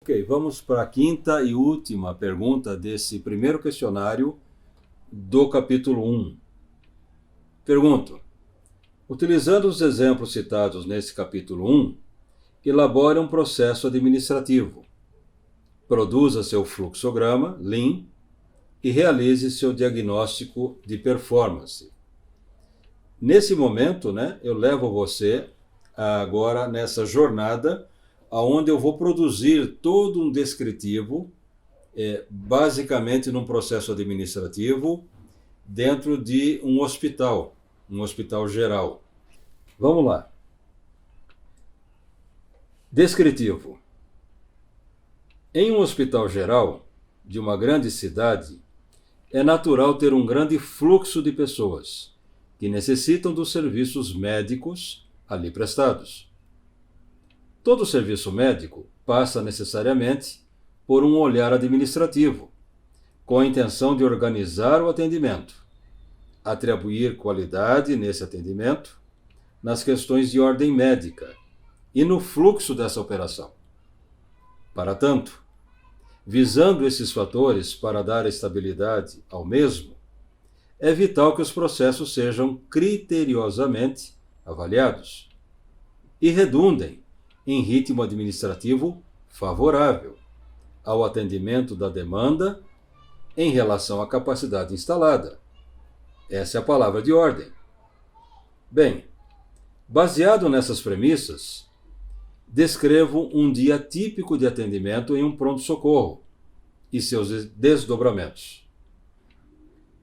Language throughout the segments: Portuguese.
Ok, vamos para a quinta e última pergunta desse primeiro questionário do capítulo 1. Pergunto: utilizando os exemplos citados nesse capítulo 1, elabore um processo administrativo. Produza seu fluxograma, Lean, e realize seu diagnóstico de performance. Nesse momento, eu levo você agora nessa jornada onde eu vou produzir todo um descritivo, basicamente num processo administrativo, dentro de um hospital geral. Vamos lá. Descritivo. Em um hospital geral de uma grande cidade, é natural ter um grande fluxo de pessoas que necessitam dos serviços médicos ali prestados. Todo serviço médico passa necessariamente por um olhar administrativo, com a intenção de organizar o atendimento, atribuir qualidade nesse atendimento, nas questões de ordem médica e no fluxo dessa operação. Para tanto, visando esses fatores para dar estabilidade ao mesmo, é vital que os processos sejam criteriosamente avaliados e redundem em ritmo administrativo favorável ao atendimento da demanda em relação à capacidade instalada. Essa é a palavra de ordem. Bem, baseado nessas premissas, descrevo um dia típico de atendimento em um pronto-socorro e seus desdobramentos.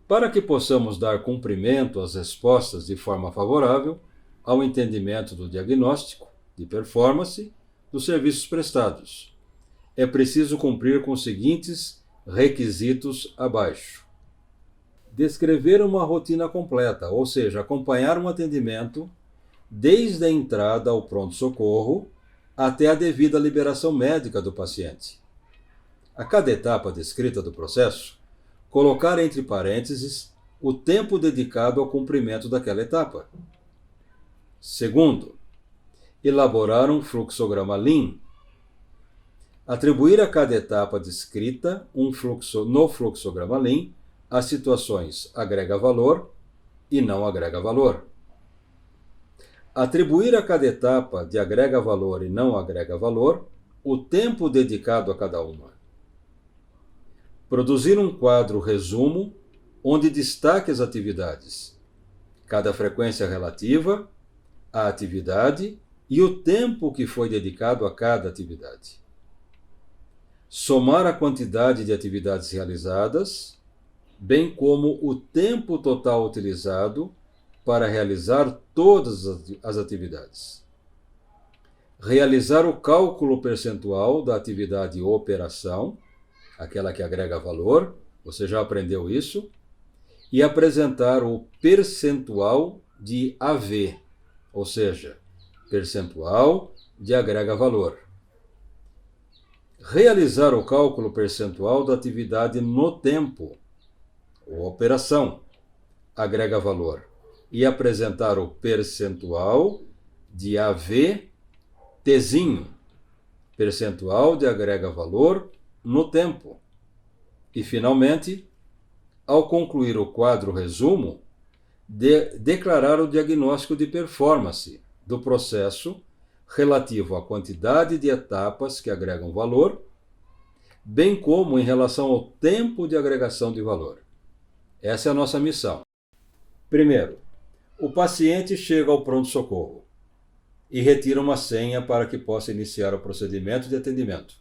Para que possamos dar cumprimento às respostas de forma favorável ao entendimento do diagnóstico de performance dos serviços prestados, é preciso cumprir com os seguintes requisitos abaixo. Descrever uma rotina completa, ou seja, acompanhar um atendimento desde a entrada ao pronto-socorro até a devida liberação médica do paciente. A cada etapa descrita do processo, colocar entre parênteses o tempo dedicado ao cumprimento daquela etapa. Segundo, elaborar um fluxograma Lean. Atribuir a cada etapa descrita no fluxograma Lean as situações agrega valor e não agrega valor. Atribuir a cada etapa de agrega valor e não agrega valor o tempo dedicado a cada uma. Produzir um quadro resumo onde destaque as atividades, cada frequência relativa, a atividade e o tempo que foi dedicado a cada atividade. Somar a quantidade de atividades realizadas, bem como o tempo total utilizado para realizar todas as atividades. Realizar o cálculo percentual da atividade operação, aquela que agrega valor, você já aprendeu isso, e apresentar o percentual de AV, ou seja, percentual de agrega valor. Realizar o cálculo percentual da atividade no tempo, ou operação, agrega valor, e apresentar o percentual de AV, Tzinho, percentual de agrega valor no tempo. E, finalmente, ao concluir o quadro resumo, declarar o diagnóstico de performance do processo relativo à quantidade de etapas que agregam valor, bem como em relação ao tempo de agregação de valor. Essa é a nossa missão. Primeiro, o paciente chega ao pronto-socorro e retira uma senha para que possa iniciar o procedimento de atendimento.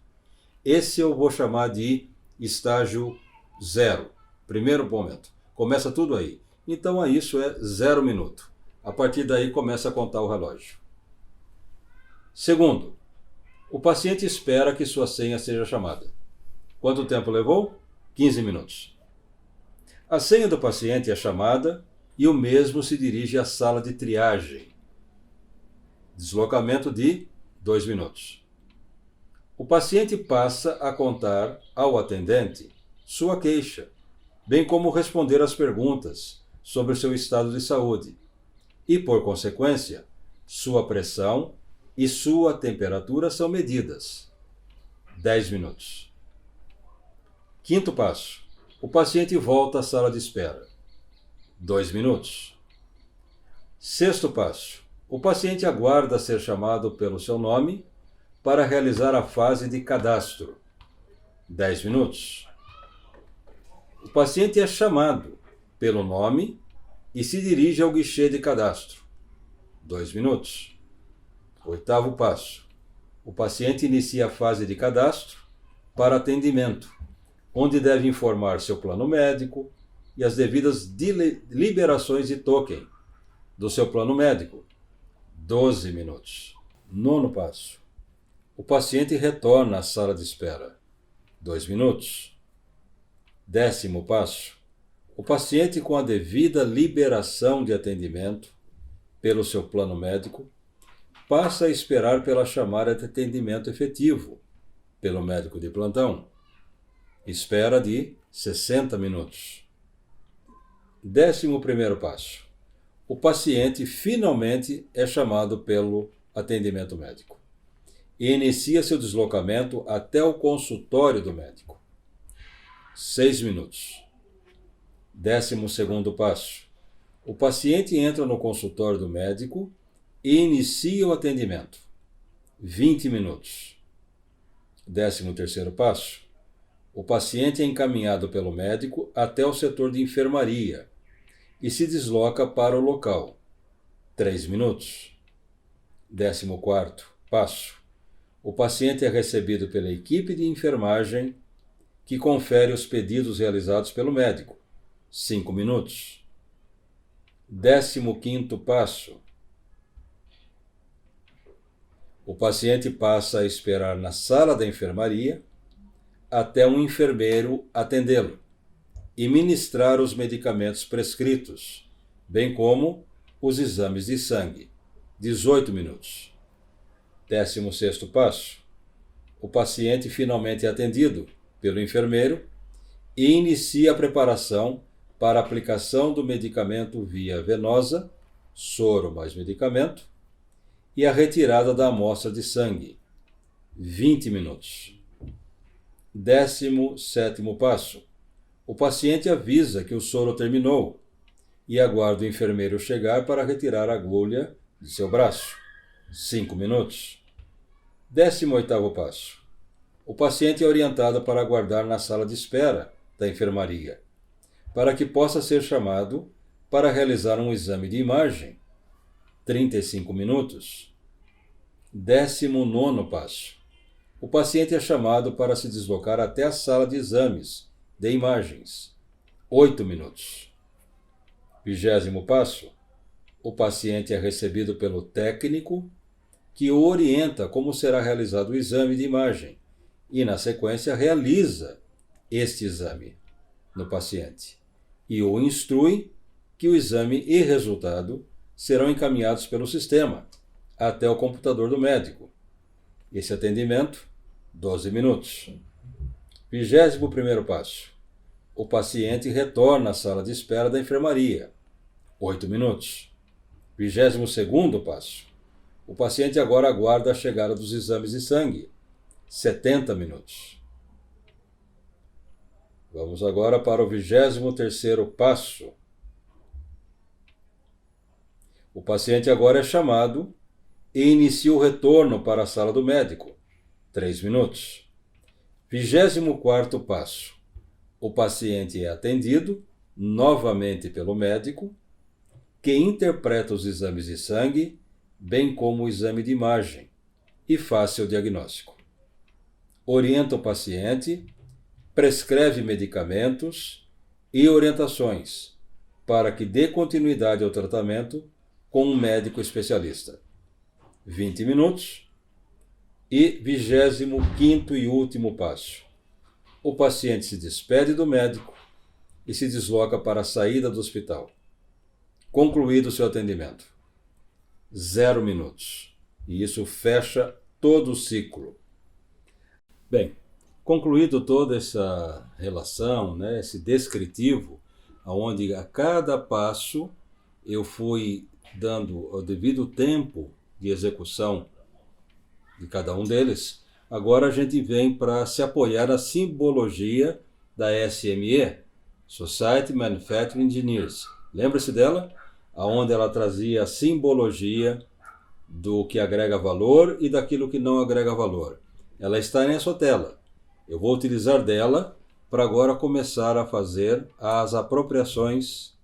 Esse eu vou chamar de estágio 0, primeiro momento. Começa tudo aí. Então, isso é 0 minuto. A partir daí, começa a contar o relógio. Segundo, o paciente espera que sua senha seja chamada. Quanto tempo levou? 15 minutos. A senha do paciente é chamada e o mesmo se dirige à sala de triagem. Deslocamento de 2 minutos. O paciente passa a contar ao atendente sua queixa, bem como responder às perguntas sobre o seu estado de saúde e, por consequência, sua pressão e sua temperatura são medidas. 10 minutos. Quinto passo. O paciente volta à sala de espera. 2 minutos. Sexto passo. O paciente aguarda ser chamado pelo seu nome para realizar a fase de cadastro. 10 minutos. O paciente é chamado pelo nome e se dirige ao guichê de cadastro. 2 minutos. Oitavo passo. O paciente inicia a fase de cadastro para atendimento, onde deve informar seu plano médico e as devidas liberações de token do seu plano médico. 12 minutos. Nono passo. O paciente retorna à sala de espera. 2 minutos. 10º passo. O paciente, com a devida liberação de atendimento pelo seu plano médico, passa a esperar pela chamada de atendimento efetivo pelo médico de plantão. Espera de 60 minutos. 11º passo. O paciente finalmente é chamado pelo atendimento médico e inicia seu deslocamento até o consultório do médico. 6 minutos. 12º passo. O paciente entra no consultório do médico e inicia o atendimento. 20 minutos. 13º passo. O paciente é encaminhado pelo médico até o setor de enfermaria e se desloca para o local. 3 minutos. 14º passo. O paciente é recebido pela equipe de enfermagem que confere os pedidos realizados pelo médico. 5 minutos. 15º passo. O paciente passa a esperar na sala da enfermaria até um enfermeiro atendê-lo e ministrar os medicamentos prescritos, bem como os exames de sangue. 18 minutos. 16º passo. O paciente finalmente é atendido pelo enfermeiro e inicia a preparação para a aplicação do medicamento via venosa, soro mais medicamento, e a retirada da amostra de sangue. 20 minutos. 17º passo. O paciente avisa que o soro terminou e aguarda o enfermeiro chegar para retirar a agulha de seu braço. 5 minutos. 18º passo. O paciente é orientado para aguardar na sala de espera da enfermaria, para que possa ser chamado para realizar um exame de imagem. 35 minutos. 19º passo. O paciente é chamado para se deslocar até a sala de exames de imagens. 8 minutos. 20º passo. O paciente é recebido pelo técnico que o orienta como será realizado o exame de imagem e, na sequência, realiza este exame no paciente e o instrui que o exame e resultado serão encaminhados pelo sistema até o computador do médico. Esse atendimento, 12 minutos. 21º passo. O paciente retorna à sala de espera da enfermaria. 8 minutos. 22º passo. O paciente agora aguarda a chegada dos exames de sangue. 70 minutos. Vamos agora para o 23º passo. O paciente agora é chamado e inicia o retorno para a sala do médico. 3 minutos. 24º passo. O paciente é atendido novamente pelo médico, que interpreta os exames de sangue, bem como o exame de imagem, e faz seu diagnóstico. Orienta o paciente, prescreve medicamentos e orientações para que dê continuidade ao tratamento com um médico especialista. 20 minutos. E 25º e último passo. O paciente se despede do médico e se desloca para a saída do hospital. Concluído o seu atendimento. 0 minutos. E isso fecha todo o ciclo. Bem, concluído toda essa relação, esse descritivo, onde a cada passo eu fui dando o devido tempo de execução de cada um deles, agora a gente vem para se apoiar na simbologia da SME, Society Manufacturing Engineers. Lembra-se dela? Onde ela trazia a simbologia do que agrega valor e daquilo que não agrega valor. Ela está nessa tela. Eu vou utilizar dela para agora começar a fazer as apropriações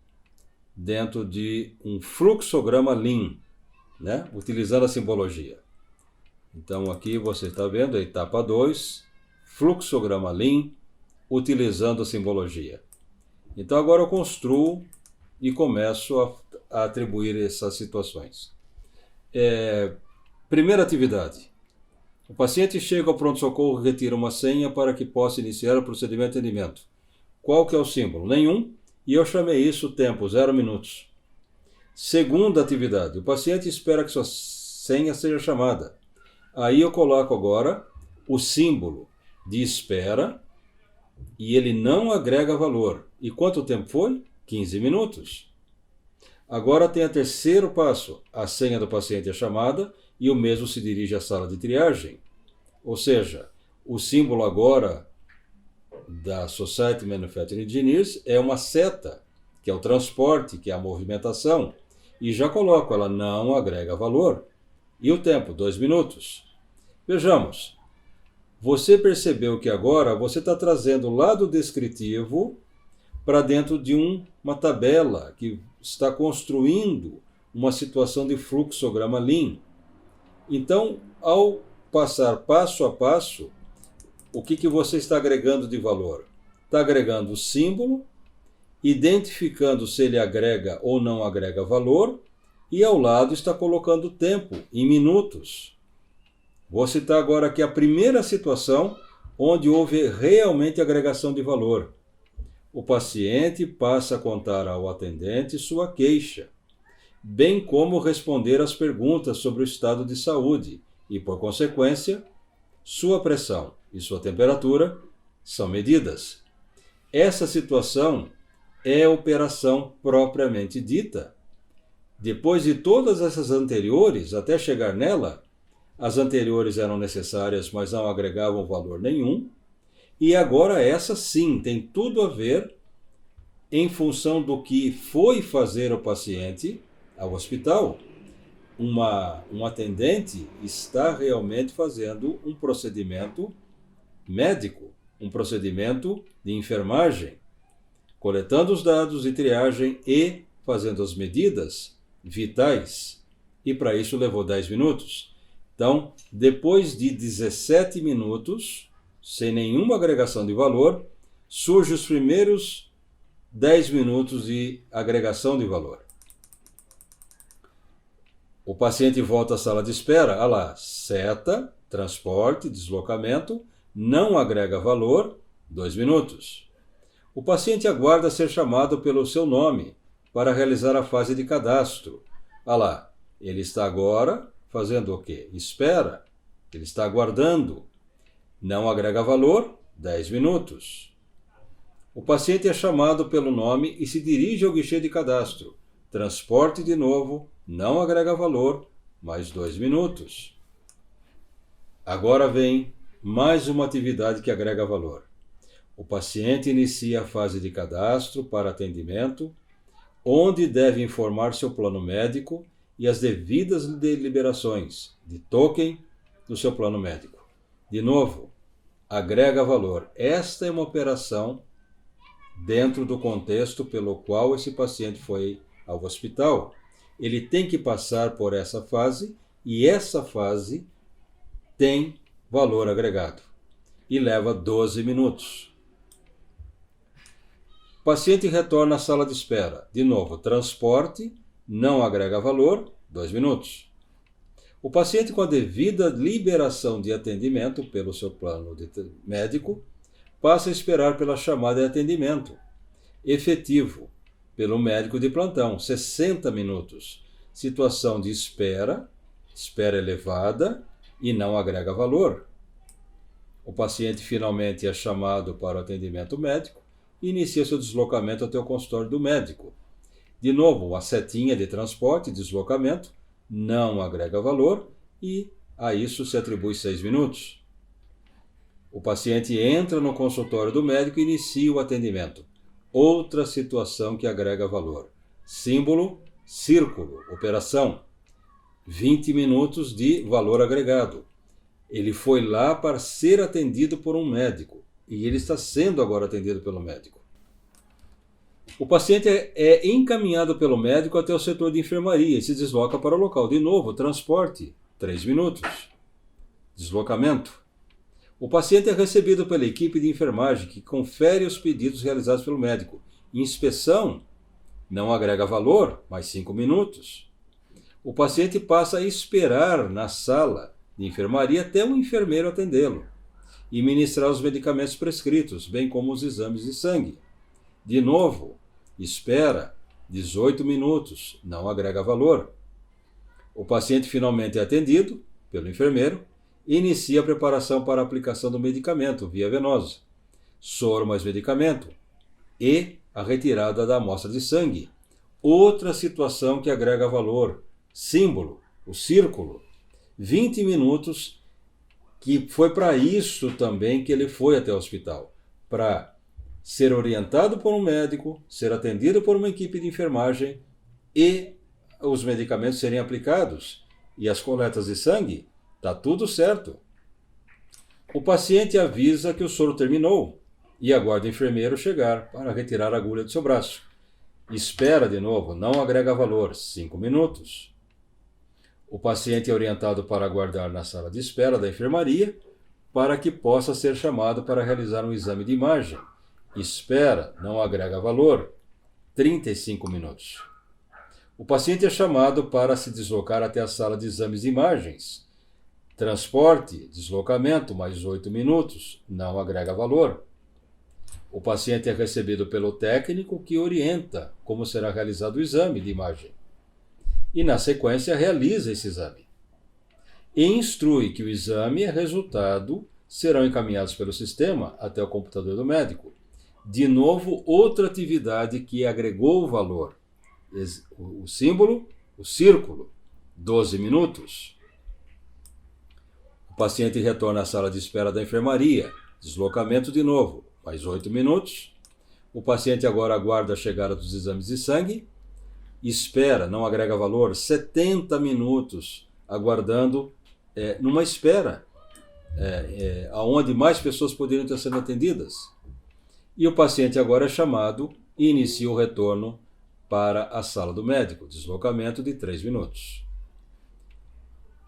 dentro de um fluxograma Lean, né? Utilizando a simbologia. Então aqui você está vendo a etapa 2, fluxograma Lean, utilizando a simbologia. Então agora eu construo e começo a atribuir essas situações. Primeira atividade. O paciente chega ao pronto-socorro e retira uma senha para que possa iniciar o procedimento de atendimento. Qual que é o símbolo? Nenhum. E eu chamei isso tempo, 0 minutos. Segunda atividade. O paciente espera que sua senha seja chamada. Aí eu coloco agora o símbolo de espera e ele não agrega valor. E quanto tempo foi? 15 minutos. Agora tem o terceiro passo. A senha do paciente é chamada e o mesmo se dirige à sala de triagem. Ou seja, o símbolo agora da Society Manufacturing Engineers é uma seta, que é o transporte, que é a movimentação. E já coloco, ela não agrega valor. E o tempo? 2 minutos. Vejamos. Você percebeu que agora você está trazendo o lado descritivo para dentro de uma tabela que está construindo uma situação de fluxograma Lean. Então, ao passar passo a passo, o que você está agregando de valor? Está agregando o símbolo, identificando se ele agrega ou não agrega valor, e ao lado está colocando o tempo, em minutos. Vou citar agora aqui a primeira situação onde houve realmente agregação de valor. O paciente passa a contar ao atendente sua queixa, bem como responder às perguntas sobre o estado de saúde e, por consequência, sua pressão e sua temperatura são medidas. Essa situação é a operação propriamente dita. Depois de todas essas anteriores, até chegar nela, as anteriores eram necessárias, mas não agregavam valor nenhum. E agora essa sim tem tudo a ver em função do que foi fazer o paciente ao hospital. Um atendente está realmente fazendo um procedimento médico, um procedimento de enfermagem, coletando os dados de triagem e fazendo as medidas vitais. E para isso levou 10 minutos. Então, depois de 17 minutos, sem nenhuma agregação de valor, surgem os primeiros 10 minutos de agregação de valor. O paciente volta à sala de espera, olha lá, seta, transporte, deslocamento, não agrega valor, 2 minutos. O paciente aguarda ser chamado pelo seu nome para realizar a fase de cadastro. Olha lá, ele está agora fazendo o quê? Espera, ele está aguardando. Não agrega valor, 10 minutos. O paciente é chamado pelo nome e se dirige ao guichê de cadastro. Transporte de novo, não agrega valor, mais 2 minutos. Agora vem mais uma atividade que agrega valor. O paciente inicia a fase de cadastro para atendimento, onde deve informar seu plano médico e as devidas deliberações de token do seu plano médico. De novo, agrega valor. Esta é uma operação dentro do contexto pelo qual esse paciente foi ao hospital. Ele tem que passar por essa fase e essa fase tem valor agregado e leva 12 minutos. O paciente retorna à sala de espera. De novo, transporte, não agrega valor, 2 minutos. O paciente com a devida liberação de atendimento pelo seu plano médico passa a esperar pela chamada de atendimento efetivo pelo médico de plantão, 60 minutos. Situação de espera elevada e não agrega valor. O paciente finalmente é chamado para o atendimento médico e inicia seu deslocamento até o consultório do médico. De novo, a setinha de transporte, deslocamento, não agrega valor e a isso se atribui 6 minutos. O paciente entra no consultório do médico e inicia o atendimento. Outra situação que agrega valor. Símbolo, círculo, operação. 20 minutos de valor agregado. Ele foi lá para ser atendido por um médico e ele está sendo agora atendido pelo médico. O paciente é encaminhado pelo médico até o setor de enfermaria e se desloca para o local. De novo, transporte, 3 minutos. Deslocamento. O paciente é recebido pela equipe de enfermagem, que confere os pedidos realizados pelo médico. Inspeção, não agrega valor, mais 5 minutos. O paciente passa a esperar na sala de enfermaria até o enfermeiro atendê-lo e ministrar os medicamentos prescritos, bem como os exames de sangue. De novo, espera 18 minutos, não agrega valor. O paciente finalmente é atendido pelo enfermeiro e inicia a preparação para a aplicação do medicamento via venosa, soro mais medicamento e a retirada da amostra de sangue. Outra situação que agrega valor, símbolo, o círculo, 20 minutos, que foi para isso também que ele foi até o hospital, para ser orientado por um médico, ser atendido por uma equipe de enfermagem e os medicamentos serem aplicados e as coletas de sangue. Está tudo certo. O paciente avisa que o soro terminou e aguarda o enfermeiro chegar para retirar a agulha do seu braço. Espera de novo, não agrega valor, 5 minutos. O paciente é orientado para aguardar na sala de espera da enfermaria para que possa ser chamado para realizar um exame de imagem. Espera, não agrega valor, 35 minutos. O paciente é chamado para se deslocar até a sala de exames de imagens. Transporte, deslocamento, mais 8 minutos, não agrega valor. O paciente é recebido pelo técnico que orienta como será realizado o exame de imagem. E, na sequência, realiza esse exame. E instrui que o exame e resultado serão encaminhados pelo sistema até o computador do médico. De novo, outra atividade que agregou valor. O símbolo, o círculo, 12 minutos. O paciente retorna à sala de espera da enfermaria. Deslocamento de novo, mais 8 minutos. O paciente agora aguarda a chegada dos exames de sangue. Espera, não agrega valor, 70 minutos, aguardando numa espera, onde mais pessoas poderiam estar sendo atendidas. E o paciente agora é chamado e inicia o retorno para a sala do médico, deslocamento de 3 minutos.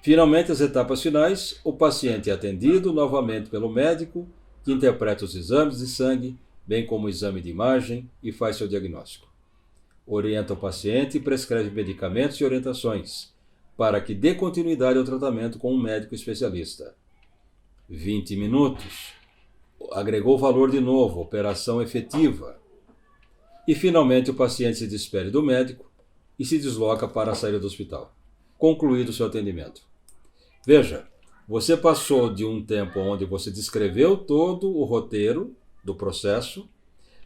Finalmente, as etapas finais, o paciente é atendido novamente pelo médico, que interpreta os exames de sangue, bem como o exame de imagem e faz seu diagnóstico. Orienta o paciente e prescreve medicamentos e orientações, para que dê continuidade ao tratamento com um médico especialista. 20 minutos. Agregou valor de novo, operação efetiva. E finalmente o paciente se despede do médico e se desloca para a saída do hospital, concluído o seu atendimento. Veja, você passou de um tempo onde você descreveu todo o roteiro do processo,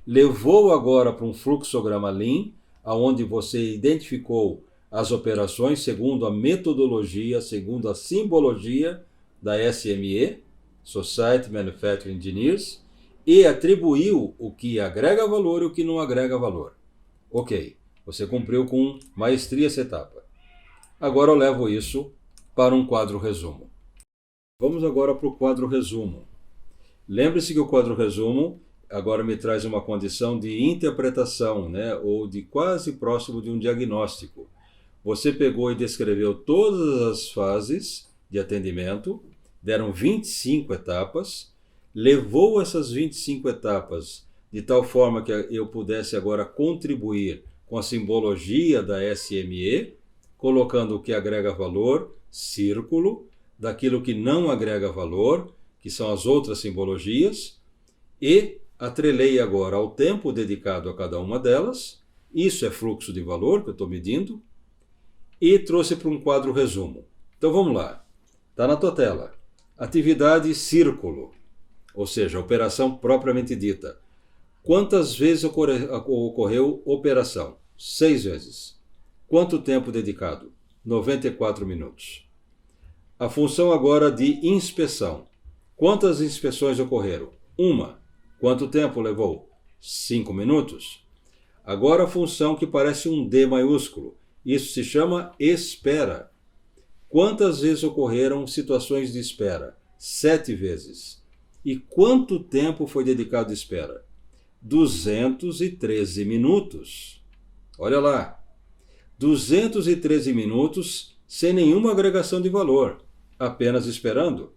levou agora para um fluxograma Lean, onde você identificou as operações segundo a metodologia, segundo a simbologia da SME, Society Manufacturing Engineers, e atribuiu o que agrega valor e o que não agrega valor. Ok, você cumpriu com maestria essa etapa. Agora eu levo isso para um quadro resumo. Vamos agora para o quadro resumo. Lembre-se que o quadro resumo agora me traz uma condição de interpretação, ou de quase próximo de um diagnóstico. Você pegou e descreveu todas as fases de atendimento, deram 25 etapas, levou essas 25 etapas de tal forma que eu pudesse agora contribuir com a simbologia da SME, colocando o que agrega valor, círculo, daquilo que não agrega valor, que são as outras simbologias, e atrelei agora ao tempo dedicado a cada uma delas, isso é fluxo de valor que eu estou medindo, e trouxe para um quadro resumo. Então vamos lá, está na tua tela. Atividade círculo, ou seja, operação propriamente dita. Quantas vezes ocorreu operação? 6 vezes. Quanto tempo dedicado? 94 minutos. A função agora de inspeção. Quantas inspeções ocorreram? Uma. Quanto tempo levou? 5 minutos. Agora a função que parece um D maiúsculo. Isso se chama espera. Quantas vezes ocorreram situações de espera? 7 vezes. E quanto tempo foi dedicado à espera? 213 minutos. Olha lá. 213 minutos sem nenhuma agregação de valor, apenas esperando.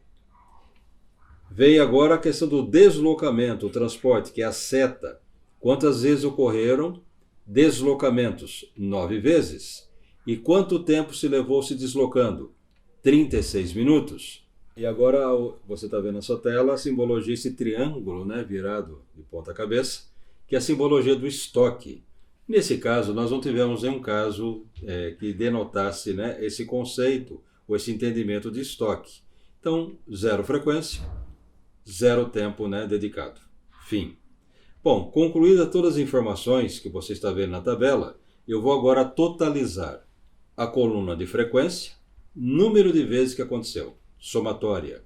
Vem agora a questão do deslocamento, o transporte, que é a seta. Quantas vezes ocorreram deslocamentos? 9 vezes. E quanto tempo se levou se deslocando? 36 minutos. E agora você está vendo na sua tela a simbologia, esse triângulo, né, virado de ponta cabeça, que é a simbologia do estoque. Nesse caso, nós não tivemos nenhum caso que denotasse, né, esse conceito ou esse entendimento de estoque. Então, 0 frequência, 0 tempo, né, dedicado. Fim. Bom, concluídas todas as informações que você está vendo na tabela, eu vou agora totalizar a coluna de frequência, número de vezes que aconteceu, somatória.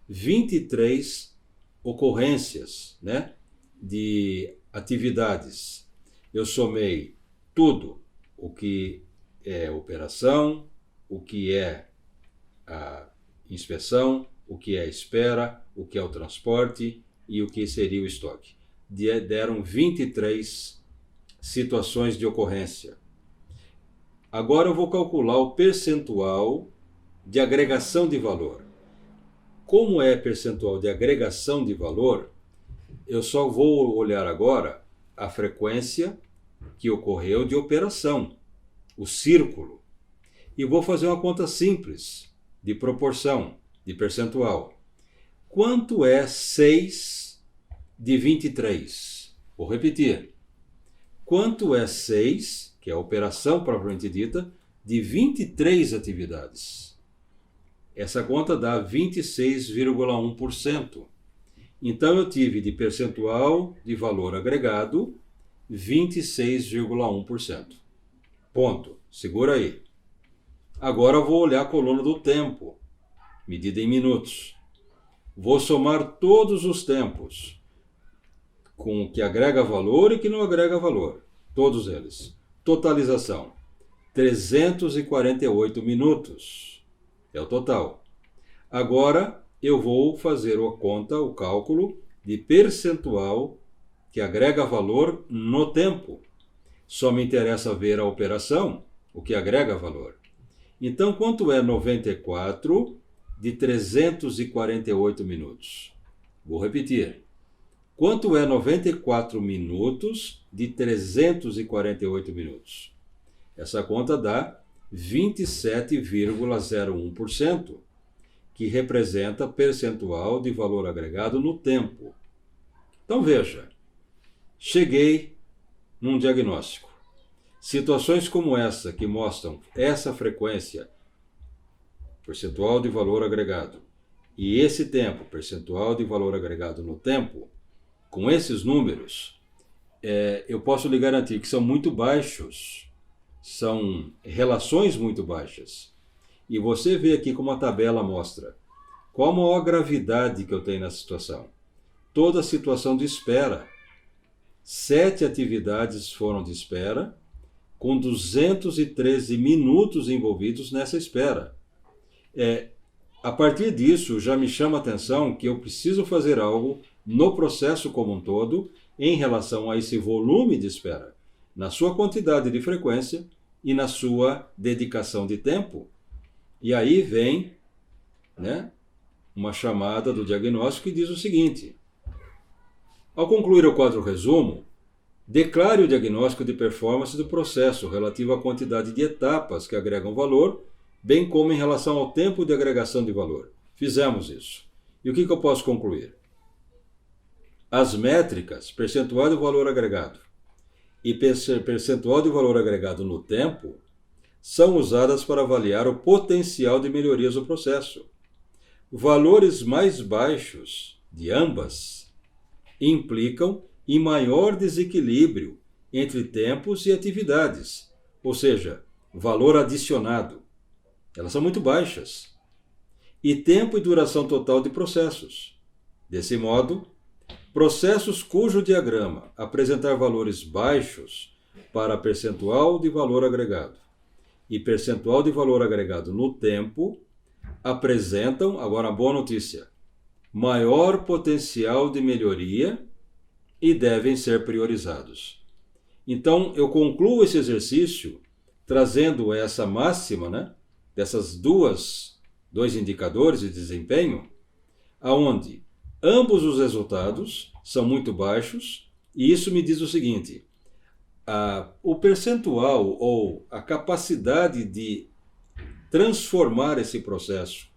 23 ocorrências, né, de atividades. Eu somei tudo, o que é operação, o que é a inspeção, o que é a espera, o que é o transporte e o que seria o estoque. Deram 23 situações de ocorrência. Agora eu vou calcular o percentual de agregação de valor. Como é percentual de agregação de valor, eu só vou olhar agora a frequência que ocorreu de operação, o círculo, e vou fazer uma conta simples de proporção, de percentual. Quanto é 6 de 23? Vou repetir. Quanto é 6, que é a operação propriamente dita, de 23 atividades? Essa conta dá 26,1%. Então eu tive de percentual de valor agregado 26,1%. Ponto. Segura aí. Agora eu vou olhar a coluna do tempo, medida em minutos. Vou somar todos os tempos, com o que agrega valor e que não agrega valor. Todos eles. Totalização. 348 minutos. É o total. Agora eu vou fazer a conta, o cálculo de percentual que agrega valor no tempo. Só me interessa ver a operação, o que agrega valor. Então, quanto é 94 de 348 minutos? Vou repetir. Quanto é 94 minutos de 348 minutos? Essa conta dá 27,01%. Que representa percentual de valor agregado no tempo. Então veja, cheguei num diagnóstico. Situações como essa, que mostram essa frequência, percentual de valor agregado, e esse tempo, percentual de valor agregado no tempo, com esses números, eu posso lhe garantir que são muito baixos, são relações muito baixas. E você vê aqui como a tabela mostra qual a maior gravidade que eu tenho nessa situação. Toda a situação de espera. 7 atividades foram de espera, com 213 minutos envolvidos nessa espera. A partir disso, já me chama a atenção que eu preciso fazer algo no processo como um todo em relação a esse volume de espera, na sua quantidade de frequência e na sua dedicação de tempo. E aí vem, né, uma chamada do diagnóstico que diz o seguinte: ao concluir o quadro resumo, declare o diagnóstico de performance do processo relativo à quantidade de etapas que agregam valor, bem como em relação ao tempo de agregação de valor. Fizemos isso. E o que eu posso concluir? As métricas, percentual de valor agregado e percentual de valor agregado no tempo, são usadas para avaliar o potencial de melhorias do processo. Valores mais baixos de ambas implicam em maior desequilíbrio entre tempos e atividades, ou seja, valor adicionado. Elas são muito baixas. e tempo e duração total de processos. Desse modo, processos cujo diagrama apresentar valores baixos para percentual de valor agregado e percentual de valor agregado no tempo apresentam, agora a boa notícia, maior potencial de melhoria e devem ser priorizados. Então, eu concluo esse exercício trazendo essa máxima, né, dessas dois indicadores de desempenho, aonde ambos os resultados são muito baixos, e isso me diz o seguinte: o percentual ou a capacidade de transformar esse processo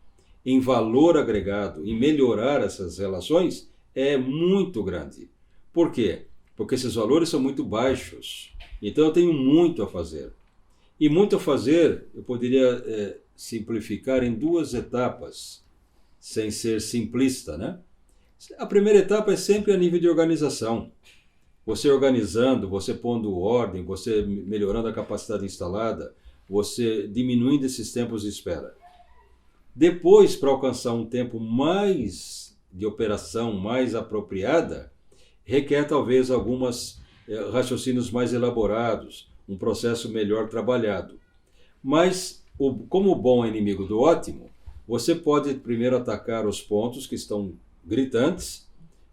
em valor agregado e melhorar essas relações é muito grande. Por quê? Porque esses valores são muito baixos. Então eu tenho muito a fazer. E muito a fazer eu poderia simplificar em duas etapas, sem ser simplista, né? A primeira etapa é sempre a nível de organização. Você organizando, você pondo ordem, você melhorando a capacidade instalada, você diminuindo esses tempos de espera. Depois, para alcançar um tempo mais de operação, mais apropriada, requer talvez alguns raciocínios mais elaborados, um processo melhor trabalhado. Mas, como o bom é inimigo do ótimo, você pode primeiro atacar os pontos que estão gritantes,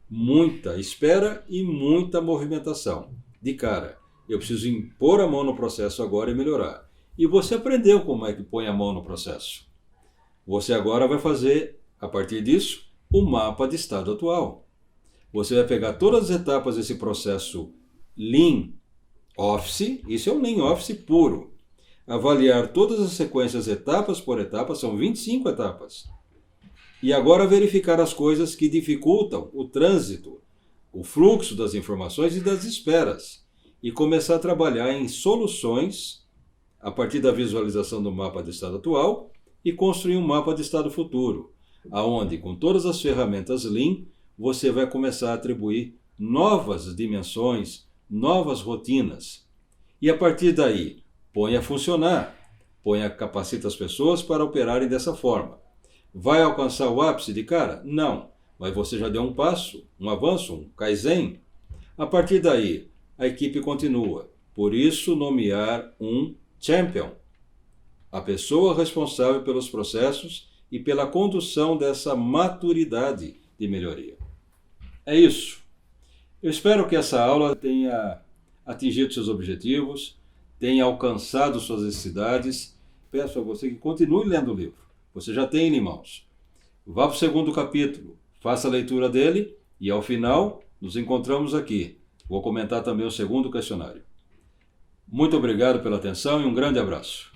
muita espera e muita movimentação. De cara, eu preciso impor a mão no processo agora e melhorar. E você aprendeu como é que põe a mão no processo. Você agora vai fazer, a partir disso, o mapa de estado atual. Você vai pegar todas as etapas desse processo Lean Office, isso é um Lean Office puro. Avaliar todas as sequências etapas por etapa, são 25 etapas. E agora verificar as coisas que dificultam o trânsito, o fluxo das informações e das esperas. E começar a trabalhar em soluções a partir da visualização do mapa de estado atual e construir um mapa de estado futuro, aonde com todas as ferramentas Lean, você vai começar a atribuir novas dimensões, novas rotinas. E a partir daí, põe a funcionar, capacita as pessoas para operarem dessa forma. Vai alcançar o ápice de cara? Não. Mas você já deu um passo, um avanço, um Kaizen. A partir daí, a equipe continua. Por isso, nomear um champion. A pessoa responsável pelos processos e pela condução dessa maturidade de melhoria. É isso. Eu espero que essa aula tenha atingido seus objetivos, tenha alcançado suas necessidades. Peço a você que continue lendo o livro. Você já tem ele em mãos. Vá para o segundo capítulo, faça a leitura dele e, ao final, nos encontramos aqui. Vou comentar também o segundo questionário. Muito obrigado pela atenção e um grande abraço.